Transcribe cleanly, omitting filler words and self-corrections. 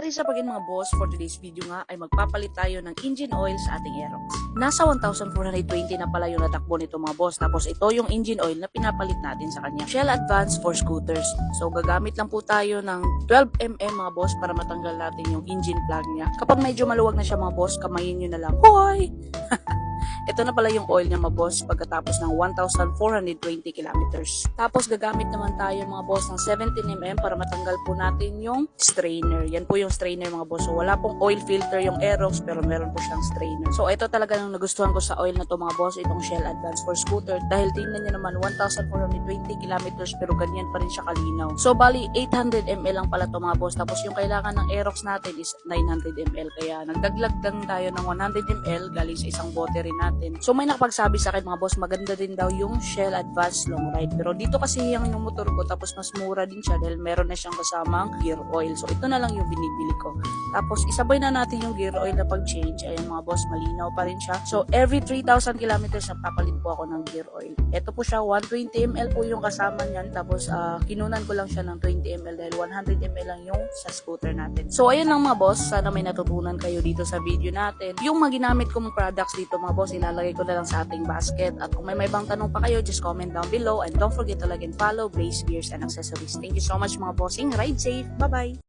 Sa pagin mga boss, for today's video nga ay magpapalit tayo ng engine oil sa ating Aerox. Nasa 1,420 na pala yung natakbo nito mga boss. Tapos ito yung engine oil na pinapalit natin sa kanya. Shell Advance for scooters. So gagamit lang po tayo ng 12mm mga boss para matanggal natin yung engine plug niya. Kapag medyo maluwag na siya mga boss, kamayin nyo na lang. Hoy! Ito na pala yung oil niya mga boss pagkatapos ng 1,420 kilometers. Tapos gagamit naman tayo mga boss ng 17mm para matanggal po natin yung strainer. Yan po yung strainer mga boss. So wala pong oil filter yung Aerox pero meron po siyang strainer. So ito talaga yung nagustuhan ko sa oil na to mga boss, itong Shell Advance for scooter. Dahil tingnan nyo naman 1,420 kilometers pero ganyan pa rin siya kalinaw. So bali 800ml lang pala to mga boss. Tapos yung kailangan ng Aerox natin is 900ml. Kaya nagdaglag lang tayo ng 100ml galing sa isang bote rin natin. So may nakapagsabi sa akin mga boss, maganda din daw yung Shell Advance Long Ride. Pero dito kasi yung motor ko, tapos mas mura din siya dahil meron na siyang kasamang gear oil. So ito na lang yung binibili ko. Tapos isabay na natin yung gear oil na pag-change. Ayun mga boss, malinaw pa rin siya. So every 3,000 kilometers papalit po ako ng gear oil. Ito po siya, 120ml po yung kasama niyan. Tapos kinunan ko lang siya ng 20ml dahil 100ml lang yung sa scooter natin. So ayun lang mga boss, sana may natutunan kayo dito sa video natin. Yung mga ginamit kong products dito mga boss, ilalagay ko na lang sa ating basket. At kung may ibang tanong pa kayo, just comment down below and don't forget to like and follow Blaze Gears and Accessories. Thank you so much mga bossing. Ride safe. Bye-bye!